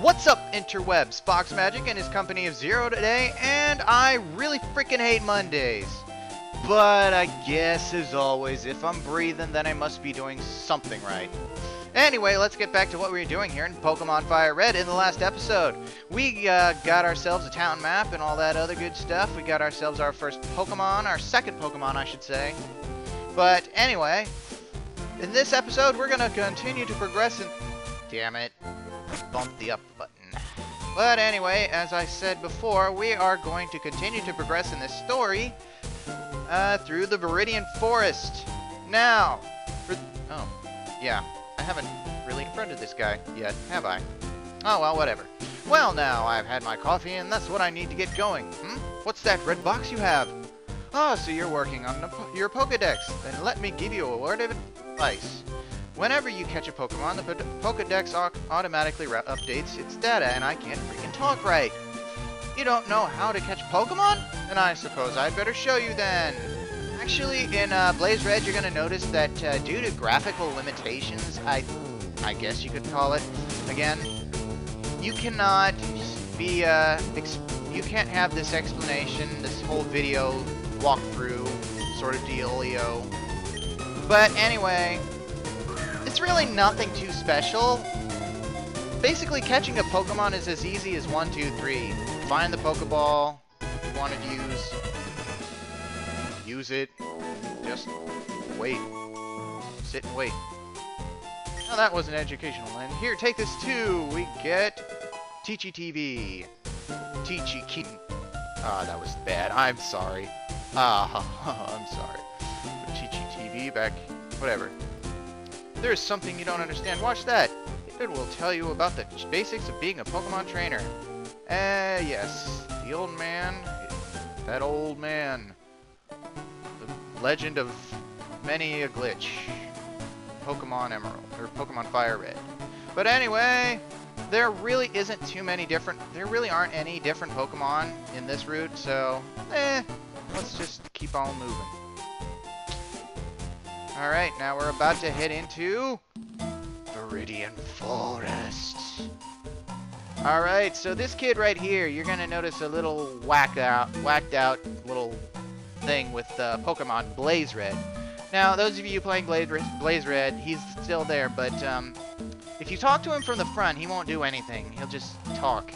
What's up, interwebs? Fox Magic and his company of Zero today, and I really freaking hate Mondays. But I guess, as always, if I'm breathing, then I must be doing something right. Anyway, let's get back to what we were doing here in Pokemon Fire Red in the last episode. We got ourselves a town map and all that other good stuff. We got ourselves our first Pokemon, our second Pokemon, I should say. But anyway, in this episode, we're going to continue to progress in... Damn it. Bump the up button. But anyway, as I said before, we are going to continue to progress in this story through the Viridian Forest. Now, oh, yeah, I haven't really confronted this guy yet, have I? Oh, well, whatever. Well, now, I've had my coffee, and that's what I need to get going. What's that red box you have? Oh, so you're working on your Pokedex. Then let me give you a word of advice. Whenever you catch a Pokemon, the Pokedex automatically updates its data, and I can't freaking talk right. You don't know how to catch Pokemon? And I suppose I'd better show you then. Actually, in Blaze Red, you're going to notice that due to graphical limitations, I guess you could call it, again, you cannot be, you can't have this explanation, this whole video walkthrough sort of dealio. But anyway... it's really nothing too special. Basically, catching a Pokemon is as easy as 1, 2, 3. Find the Pokeball you want to use it. Just wait. Sit and wait. Now that wasn't educational. And here, take this too. We get Teachy TV. Teachy Keaton. Ah, that was bad. I'm sorry. I'm sorry. Put Teachy TV back. Whatever. There's something you don't understand. Watch that. It will tell you about the basics of being a Pokemon trainer. Yes. The old man. That old man. The legend of many a glitch. Pokemon Emerald. Or Pokemon Fire Red. But anyway, there really isn't too many different... there really aren't any different Pokemon in this route, so... let's just keep on moving. Alright, now we're about to head into Viridian Forest. Alright, so this kid right here, you're going to notice a little whacked out little thing with Pokemon Blaze Red. Now, those of you playing Blaze Red, he's still there, but if you talk to him from the front, he won't do anything. He'll just talk.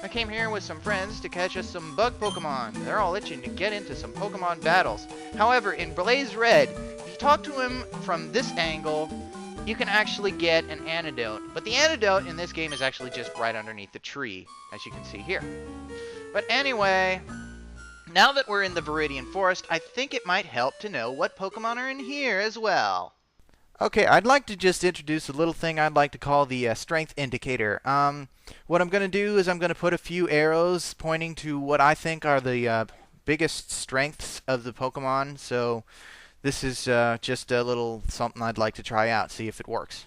I came here with some friends to catch us some bug Pokemon. They're all itching to get into some Pokemon battles. However, in Blaze Red, talk to him from this angle, you can actually get an antidote. But the antidote in this game is actually just right underneath the tree, as you can see here. But anyway, now that we're in the Viridian Forest, I think it might help to know what Pokemon are in here as well. Okay, I'd like to just introduce a little thing I'd like to call the strength indicator. What I'm going to do is I'm going to put a few arrows pointing to what I think are the biggest strengths of the Pokemon, so... this is just a little something I'd like to try out, see if it works.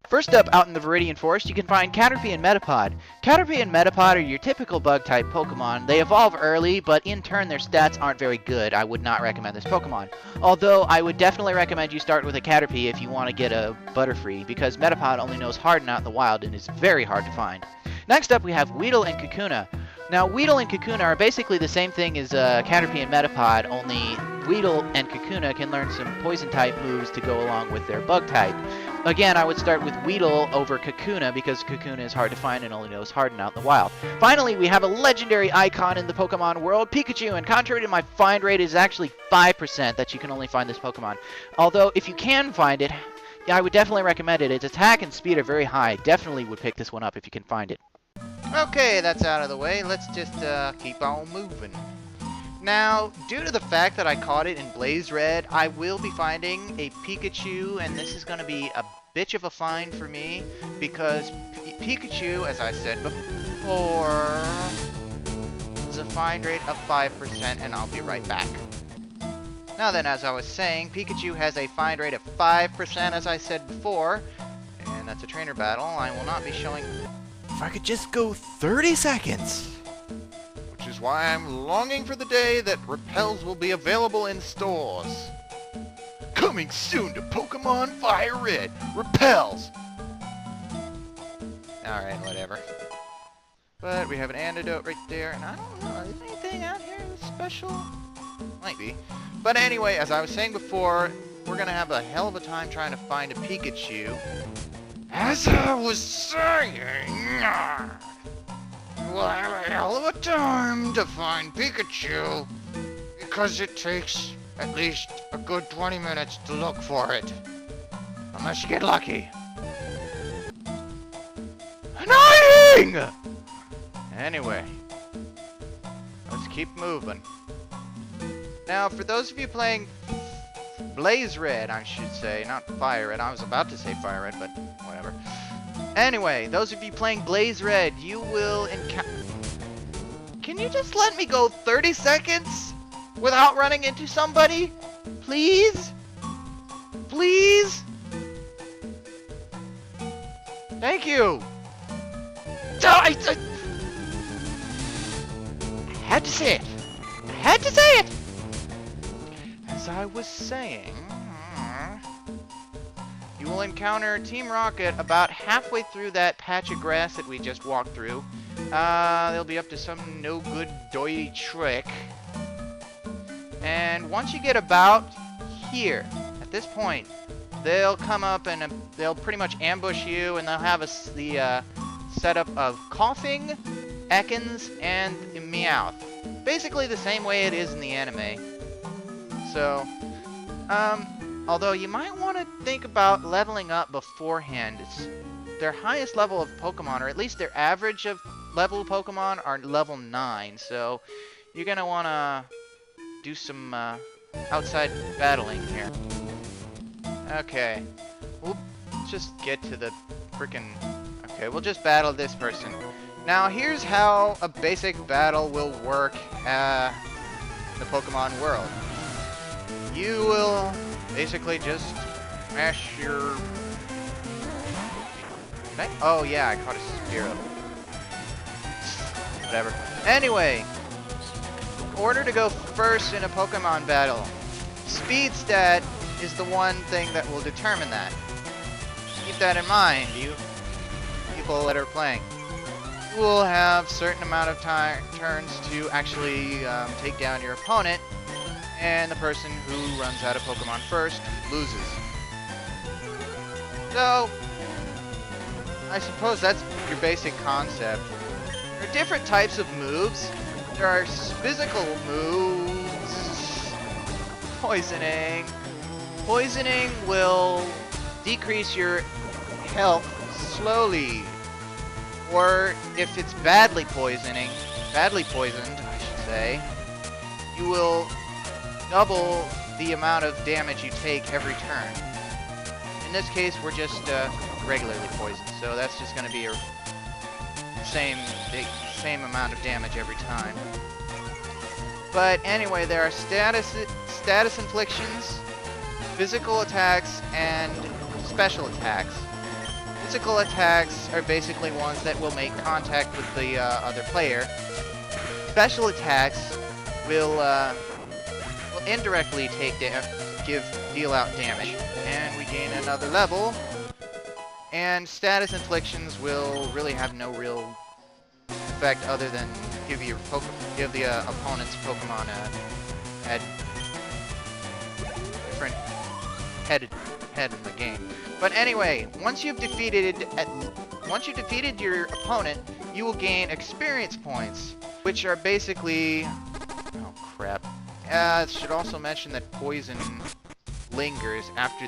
First up, out in the Viridian Forest, you can find Caterpie and Metapod. Caterpie and Metapod are your typical bug-type Pokemon. They evolve early, but in turn their stats aren't very good. I would not recommend this Pokemon. Although, I would definitely recommend you start with a Caterpie if you want to get a Butterfree, because Metapod only knows Harden out in the wild and is very hard to find. Next up, we have Weedle and Kakuna. Now, Weedle and Kakuna are basically the same thing as Caterpie and Metapod, only Weedle and Kakuna can learn some Poison-type moves to go along with their Bug-type. Again, I would start with Weedle over Kakuna, because Kakuna is hard to find and only knows Harden out in the wild. Finally, we have a legendary icon in the Pokemon world, Pikachu, and contrary to my find rate, it is actually 5% that you can only find this Pokemon. Although, if you can find it, I would definitely recommend it. Its attack and speed are very high. Definitely would pick this one up if you can find it. Okay, that's out of the way. Let's just keep on moving. Now, due to the fact that I caught it in Blaze Red, I will be finding a Pikachu, and this is going to be a bitch of a find for me, because Pikachu, as I said before, is a find rate of 5%, and I'll be right back. Now then, as I was saying, Pikachu has a find rate of 5%, as I said before, and that's a trainer battle. I will not be showing... if I could just go 30 seconds! Which is why I'm longing for the day that repels will be available in stores. Coming soon to Pokemon Fire Red, repels! Alright, whatever. But we have an antidote right there, and I don't know, is anything out here special? Might be. But anyway, as I was saying before, we're gonna have a hell of a time trying to find a Pikachu. As I was saying, we'll have a hell of a time to find Pikachu, because it takes at least a good 20 minutes to look for it. Unless you get lucky. Annoying! Anyway, let's keep moving. Now, for those of you playing Blaze Red, I should say, not Fire Red. I was about to say Fire Red, but whatever. Anyway, those of you playing Blaze Red, you will encounter... Can you just let me go 30 seconds without running into somebody? Please? Please? Thank you! I had to say it! I had to say it! As I was saying... You will encounter Team Rocket about halfway through that patch of grass that we just walked through. They'll be up to some no-good doity trick. And once you get about here, at this point, they'll come up and they'll pretty much ambush you, and they'll have the setup of coughing, Ekans, and Meowth. Basically the same way it is in the anime. So, although you might want to think about leveling up beforehand. Their highest level of Pokemon, or at least their average of level of Pokemon, are level 9. So, you're going to want to do some outside battling here. Okay, we'll just get to the frickin'... Okay, we'll just battle this person. Now, here's how a basic battle will work in the Pokemon world. You will basically just smash your... Oh yeah, I caught a Spearow. Whatever. Anyway, in order to go first in a Pokemon battle, speed stat is the one thing that will determine that. Keep that in mind, you people that are playing. You will have certain amount of turns to actually take down your opponent, and the person who runs out of Pokemon first loses. So, I suppose that's your basic concept. There are different types of moves. There are physical moves. Poisoning. Poisoning will decrease your health slowly. Or if it's badly poisoned, I should say, you will double the amount of damage you take every turn. In this case, we're just regularly poisoned, so that's just going to be a same amount of damage every time. But anyway, there are status inflictions, physical attacks, and special attacks. Physical attacks are basically ones that will make contact with the other player. Special attacks will indirectly deal out damage, and we gain another level. And status inflictions will really have no real effect other than give the opponent's Pokemon a different head in the game. But anyway, once you've defeated your opponent, you will gain experience points, which are basically... Oh crap. I should also mention that poison lingers after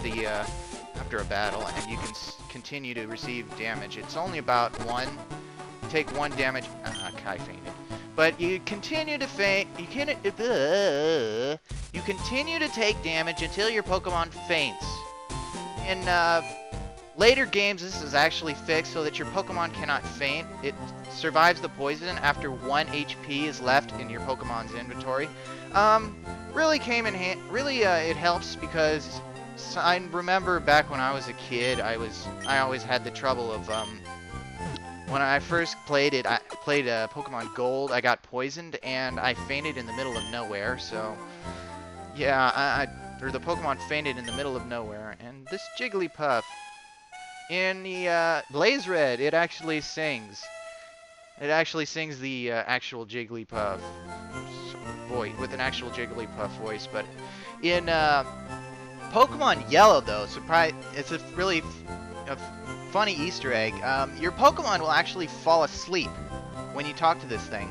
a battle, and you can continue to receive damage. It's only about one. You take one damage. Kai fainted. But you continue to faint. You continue to take damage until your Pokemon faints. In later games, this is actually fixed so that your Pokemon cannot faint. It survives the poison after 1 HP is left in your Pokemon's inventory. Really came in hand. Really, it helps because I remember back when I was a kid, I always had the trouble of when I first played it. I played Pokemon Gold. I got poisoned and I fainted in the middle of nowhere. So yeah, or the Pokemon fainted in the middle of nowhere, and this Jigglypuff In the Blaze Red, it actually sings. It actually sings the actual Jigglypuff voice with an actual Jigglypuff voice. But in Pokemon Yellow, though, it's a really funny Easter egg. Your Pokemon will actually fall asleep when you talk to this thing.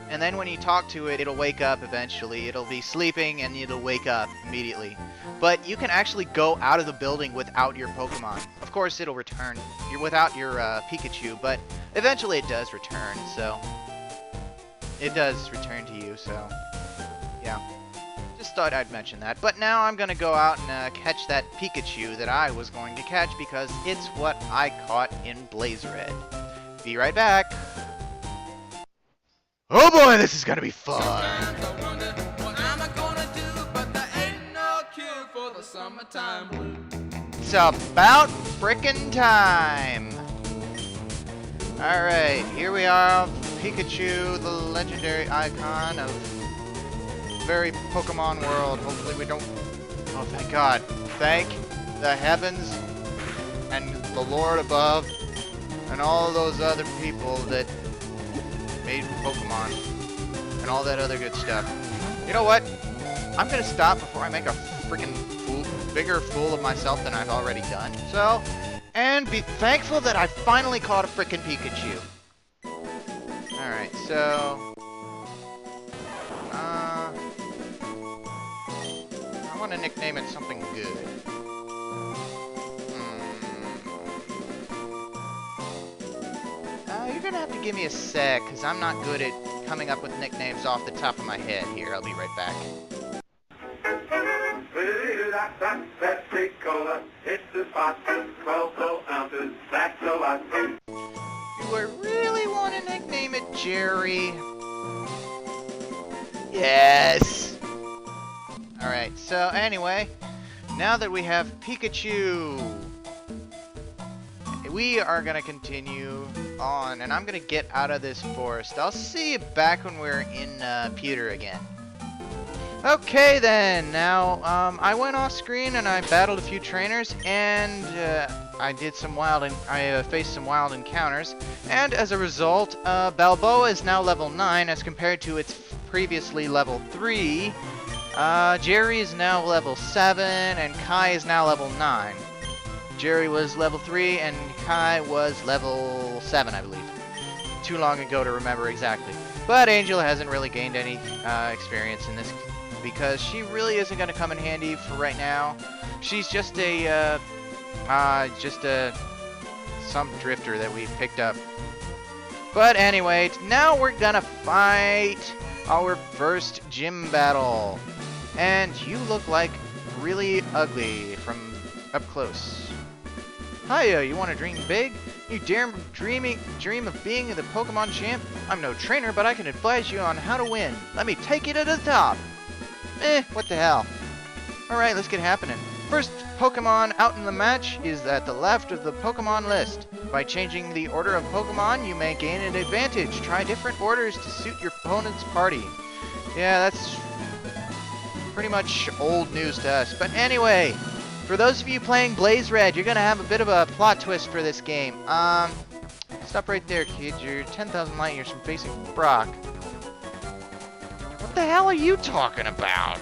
And then when you talk to it, it'll wake up eventually. It'll be sleeping and it'll wake up immediately. But you can actually go out of the building without your Pokemon. Of course, it'll return. You're without your Pikachu, but eventually it does return, so... It does return to you, so... Yeah. Just thought I'd mention that. But now I'm gonna go out and catch that Pikachu that I was going to catch because it's what I caught in Blaze Red. Be right back. Oh boy, this is gonna be fun! It's about frickin' time! Alright, here we are, Pikachu, the legendary icon of very Pokemon world. Hopefully we don't... Oh, thank God. Thank the heavens and the Lord above and all those other people that made Pokemon and all that other good stuff. You know what? I'm gonna stop before I make a freaking bigger fool of myself than I've already done. So, and be thankful that I finally caught a freaking Pikachu. Alright, so... I want to nickname it something good. You're gonna have to give me a sec, because I'm not good at coming up with nicknames off the top of my head. Here, I'll be right back. It's the spot, 12 ounces, that's a lot. Do I really want to nickname it Jerry? Yes! Alright, so anyway, now that we have Pikachu, we are going to continue on, and I'm going to get out of this forest. I'll see you back when we're in Pewter again. Okay then, now, I went off screen and I battled a few trainers, and I did some I faced some wild encounters, and as a result, Balboa is now level 9 as compared to its previously level 3. Jerry is now level 7, and Kai is now level 9. Jerry was level 3, and Kai was level 7, I believe. Too long ago to remember exactly. But Angel hasn't really gained any experience in this, because she really isn't going to come in handy for right now. She's just some drifter that we picked up. But anyway, now we're gonna fight our first gym battle. And you look like really ugly from up close. Hiya, you want to dream big? You dare dream of being the Pokemon champ? I'm no trainer, but I can advise you on how to win. Let me take you to the top. What the hell? Alright, let's get happening. First Pokemon out in the match is at the left of the Pokemon list. By changing the order of Pokemon, you may gain an advantage. Try different orders to suit your opponent's party. Yeah, that's pretty much old news to us. But anyway, for those of you playing Blaze Red, you're going to have a bit of a plot twist for this game. Stop right there, kid. You're 10,000 light years from facing Brock. What the hell are you talking about?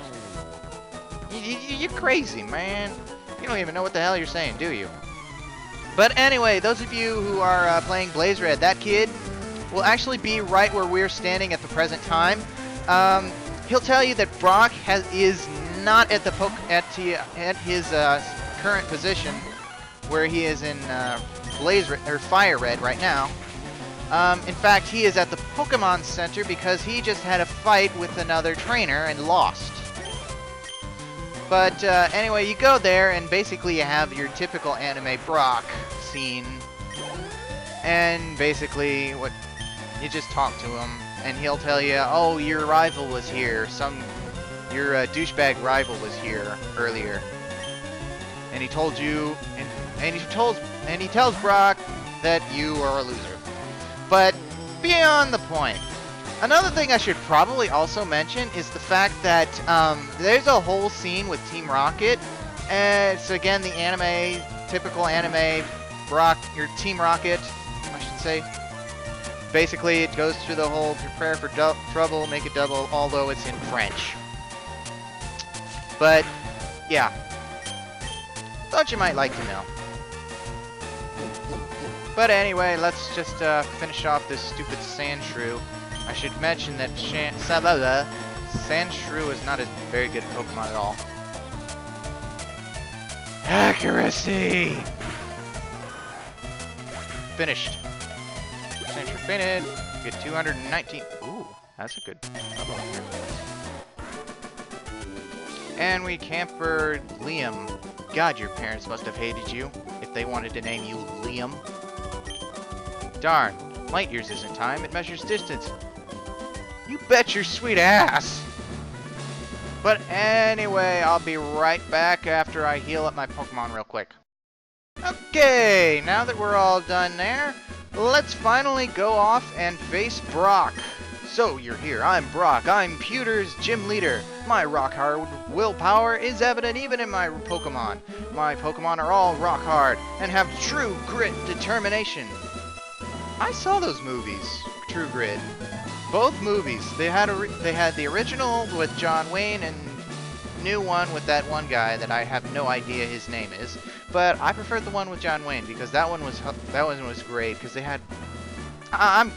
You're crazy, man. You don't even know what the hell you're saying, do you? But anyway, those of you who are playing Blaze Red, that kid will actually be right where we're standing at the present time. He'll tell you that Brock is not at his current position, where he is in Blaze Red or Fire Red right now. In fact, he is at the Pokemon Center because he just had a fight with another trainer and lost. But anyway, you go there and basically you have your typical anime Brock scene. And basically, you just talk to him and he'll tell you, oh, your rival was here. Your douchebag rival was here earlier. And he told you, and he tells Brock that you are a loser. But beyond the point. Another thing I should probably also mention is the fact that there's a whole scene with Team Rocket. It's again the typical anime your Team Rocket, I should say. Basically, it goes through the whole prepare for trouble, make it double, although it's in French. But, yeah. Thought you might like to know. But anyway, let's just finish off this stupid sand shrew. I should mention that sand shrew is not a very good Pokemon at all. Accuracy! Finished. Sand shrew fainted. You get 219. Ooh, that's a good level here. And we campered Liam. God, your parents must have hated you if they wanted to name you Liam. Darn, light years isn't time, it measures distance. You bet your sweet ass! But anyway, I'll be right back after I heal up my Pokemon real quick. Okay, now that we're all done there, let's finally go off and face Brock. So you're here, I'm Brock, I'm Pewter's gym leader. My rock-hard willpower is evident even in my Pokemon. My Pokemon are all rock-hard and have true grit determination. I saw those movies, True Grit. Both movies. They had the original with John Wayne and new one with that one guy that I have no idea his name is. But I preferred the one with John Wayne because that one was great because they had. I'm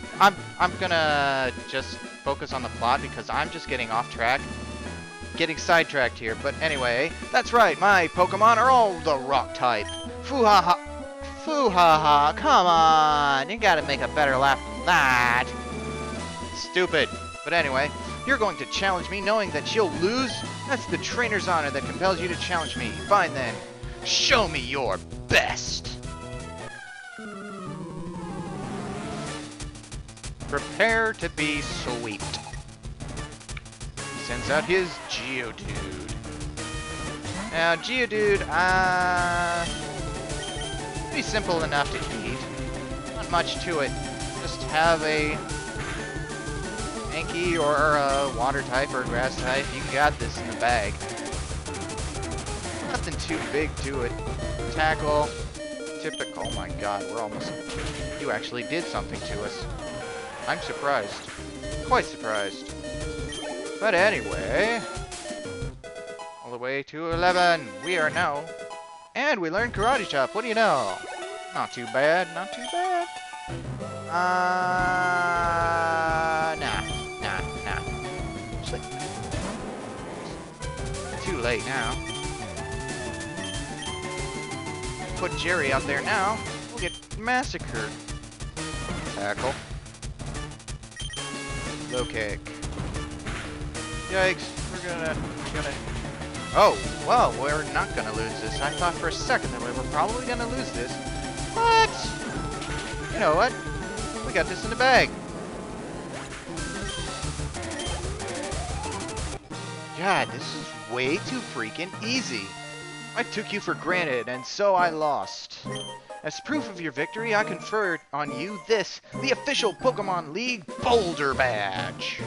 gonna just focus on the plot because I'm just getting off track, getting sidetracked here. But anyway, that's right. My Pokemon are all the rock type. Foo-ha-ha. Foo-ha-ha, come on! You gotta make a better laugh than that! Stupid. But anyway, you're going to challenge me knowing that you'll lose? That's the trainer's honor that compels you to challenge me. Fine then. Show me your best! Prepare to be sweet. Sends out his Geodude. Now, Geodude, be simple enough to eat. Not much to it. Just have a Anki or a water type or a grass type. You got this in the bag. Nothing too big to it. Tackle. Typical. Oh my god, we're almost. You actually did something to us. I'm surprised. Quite surprised. But anyway. All the way to 11. We are now. And we learned Karate Chop. What do you know? Not too bad. Not too bad. Nah. Just like, too late now. Put Jerry out there now. We'll get massacred. Tackle. Low kick. Yikes. We're gonna. Oh, well, we're not gonna lose this. I thought for a second that we were probably gonna lose this. But, you know what? We got this in the bag. God, this is way too freaking easy. I took you for granted, and so I lost. As proof of your victory, I confer on you this, the official Pokemon League Boulder Badge.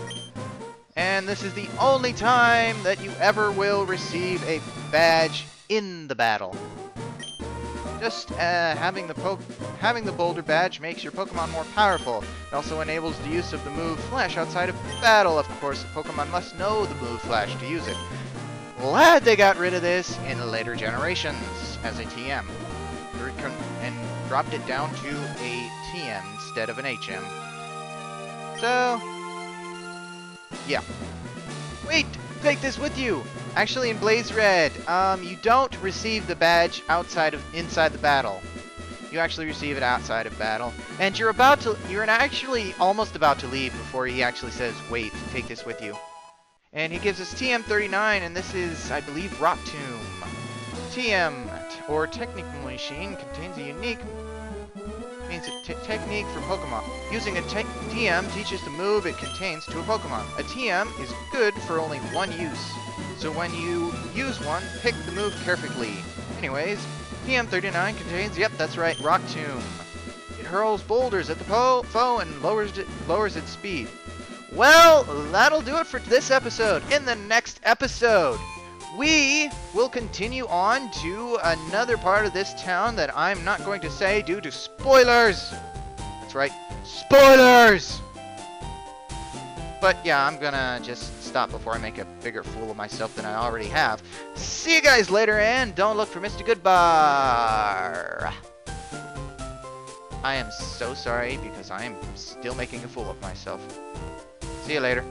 And this is the only time that you ever will receive a badge in the battle. Just having the Boulder Badge makes your Pokemon more powerful. It also enables the use of the move Flash outside of battle. Of course, the Pokemon must know the move Flash to use it. Glad they got rid of this in later generations as a TM. And dropped it down to a TM instead of an HM. So, yeah. Wait! Take this with you! Actually, in Blaze Red, you don't receive the badge inside the battle. You actually receive it outside of battle. And you're actually almost about to leave before he actually says, wait, take this with you. And he gives us TM39, and this is, I believe, Rock Tomb. TM, or Technical Machine, contains a unique technique for Pokemon. Using a TM teaches the move it contains to a Pokemon. A TM is good for only one use, so when you use one, pick the move carefully. Anyways, TM39 contains, yep, that's right, Rock Tomb. It hurls boulders at the foe and lowers its speed. Well, that'll do it for this episode. In the next episode, we will continue on to another part of this town that I'm not going to say due to spoilers. That's right, spoilers! But yeah, I'm gonna just stop before I make a bigger fool of myself than I already have. See you guys later, and don't look for Mr. Goodbar. I am so sorry because I am still making a fool of myself. See you later.